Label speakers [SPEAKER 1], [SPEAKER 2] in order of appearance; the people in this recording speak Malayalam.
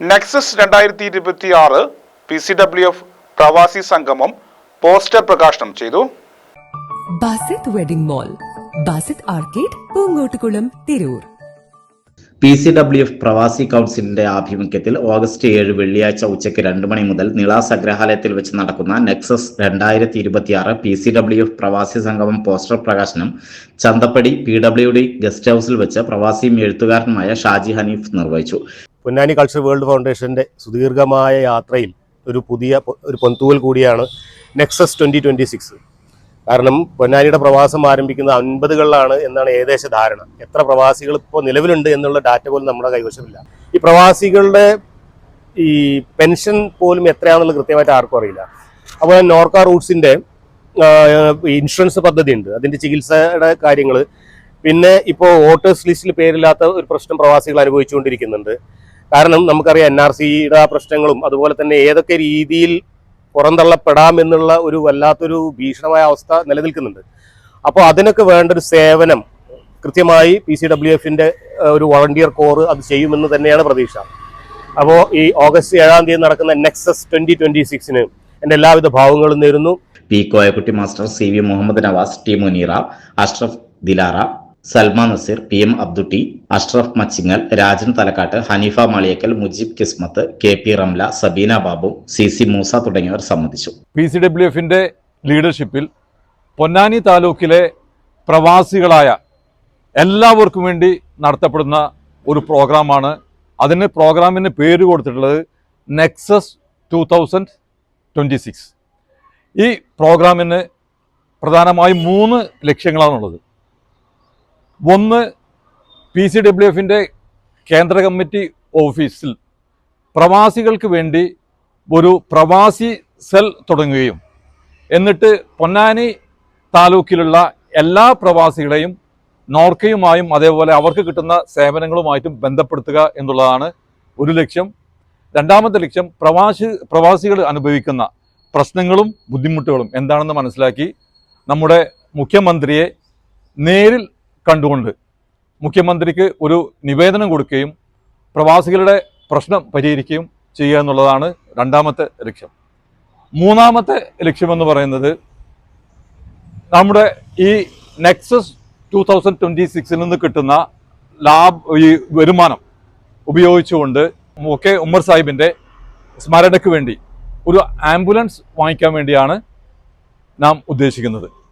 [SPEAKER 1] നെക്സസ് 2026 PCWF പ്രവാസി സംഗമം പോസ്റ്റർ പ്രകാശനം ചെയ്തു.
[SPEAKER 2] Basith wedding mall, Basith arcade, Poongottukulam, Tirur.
[SPEAKER 3] PCWF പ്രവാസി കൗൺസിലിന്റെ ആഭിമുഖ്യത്തിൽ ഓഗസ്റ്റ് 7 വെള്ളിയാഴ്ച ഉച്ചയ്ക്ക് 2 മണി മുതൽ നിള സംഗ്രഹാലയത്തിൽ വെച്ച് നടക്കുന്ന നെക്സസ് 2026 PCWF പ്രവാസി സംഗമം പോസ്റ്റർ പ്രകാശനം ചന്തപ്പടി PWD ഗസ്റ്റ് ഹൌസിൽ വെച്ച് പ്രവാസിയും എഴുത്തുകാരനുമായ ഷാജി ഹനീഫ് നിർവഹിച്ചു.
[SPEAKER 4] പൊന്നാനി കൾച്ചർ വേൾഡ് ഫൗണ്ടേഷന്റെ സുദീർഘമായ യാത്രയിൽ ഒരു പൊൻതൂവൽ കൂടിയാണ് നെക്സസ് 2026. കാരണം പൊന്നാനിയുടെ പ്രവാസം ആരംഭിക്കുന്നത് 50കളിലാണ് എന്നാണ് ഏകദേശ ധാരണ. എത്ര പ്രവാസികൾ ഇപ്പോൾ നിലവിലുണ്ട് എന്നുള്ള ഡാറ്റ പോലും നമ്മുടെ കൈവശമില്ല. ഈ പ്രവാസികളുടെ ഈ പെൻഷൻ പോലും എത്രയാണെന്നുള്ളത് കൃത്യമായിട്ട് ആർക്കും അറിയില്ല. അതുപോലെ നോർക്ക റൂട്ട്സിന്റെ ഇൻഷുറൻസ് പദ്ധതി ഉണ്ട്, അതിന്റെ ചികിത്സയുടെ കാര്യങ്ങൾ. പിന്നെ ഇപ്പോൾ വോട്ടേഴ്സ് ലിസ്റ്റിൽ പേരില്ലാത്ത ഒരു പ്രശ്നം പ്രവാസികൾ അനുഭവിച്ചുകൊണ്ടിരിക്കുന്നുണ്ട്. കാരണം നമുക്കറിയാം NRCയുടെ പ്രശ്നങ്ങളും അതുപോലെ തന്നെ ഏതൊക്കെ രീതിയിൽ പുറന്തള്ളപ്പെടാമെന്നുള്ള ഒരു വല്ലാത്തൊരു ഭീഷണമായ അവസ്ഥ നിലനിൽക്കുന്നുണ്ട്. അപ്പോൾ അതിനൊക്കെ വേണ്ട ഒരു സേവനം കൃത്യമായി PCWFന്റെ ഒരു വോളണ്ടിയർ കോർ അത് ചെയ്യുമെന്ന് തന്നെയാണ് പ്രതീക്ഷ. അപ്പോൾ ഈ ഓഗസ്റ്റ് 7 നടക്കുന്ന നെക്സസ് 2026 എൻ്റെ എല്ലാവിധ ഭാവങ്ങളും നേരുന്നു.
[SPEAKER 3] P. Koyakutty master, CV Muhammad Navas, T. Muneera, Ashraf Dilara, Salma Naseer, PM Abdutty, Ashraf Machingal, Rajan Thalakkat, Haneefa Maliyakkal, Mujeeb Kismath, KP Ramla, Sabeena Babu, CC Moosa തുടങ്ങിയവർ സംബന്ധിച്ചു.
[SPEAKER 5] PCWFന്റെ ലീഡർഷിപ്പിൽ പൊന്നാനി താലൂക്കിലെ പ്രവാസികളായ എല്ലാവർക്കും വേണ്ടി നടത്തപ്പെടുന്ന ഒരു പ്രോഗ്രാമാണ്. പ്രോഗ്രാമിന് പേര് കൊടുത്തിട്ടുള്ളത് നെക്സസ് 2026. ഈ പ്രോഗ്രാമിന് പ്രധാനമായും 3 ലക്ഷ്യങ്ങളാണുള്ളത്. ഒന്ന്, PCWFന്റെ കേന്ദ്ര കമ്മിറ്റി ഓഫീസിൽ പ്രവാസികൾക്ക് വേണ്ടി ഒരു പ്രവാസി സെൽ തുടങ്ങുകയും എന്നിട്ട് പൊന്നാനി താലൂക്കിലുള്ള എല്ലാ പ്രവാസികളെയും നോർക്കയുമായും അതേപോലെ അവർക്ക് കിട്ടുന്ന സേവനങ്ങളുമായിട്ടും ബന്ധപ്പെടുത്തുക എന്നുള്ളതാണ് ഒരു ലക്ഷ്യം. രണ്ടാമത്തെ ലക്ഷ്യം, പ്രവാസികൾ അനുഭവിക്കുന്ന പ്രശ്നങ്ങളും ബുദ്ധിമുട്ടുകളും എന്താണെന്ന് മനസ്സിലാക്കി നമ്മുടെ മുഖ്യമന്ത്രിയെ നേരിൽ കണ്ടുകൊണ്ട് മുഖ്യമന്ത്രിക്ക് ഒരു നിവേദനം കൊടുക്കുകയും പ്രവാസികളുടെ പ്രശ്നം പരിഹരിക്കുകയും ചെയ്യുക എന്നുള്ളതാണ് രണ്ടാമത്തെ ലക്ഷ്യം. മൂന്നാമത്തെ ലക്ഷ്യമെന്ന് പറയുന്നത് നമ്മുടെ ഈ നെക്സസ് 2026 നിന്ന് കിട്ടുന്ന ഈ വരുമാനം ഉപയോഗിച്ചുകൊണ്ട് ഉമ്മർ സാഹിബിൻ്റെ സ്മരണയ്ക്ക് വേണ്ടി ഒരു ആംബുലൻസ് വാങ്ങിക്കാൻ വേണ്ടിയാണ് നാം ഉദ്ദേശിക്കുന്നത്.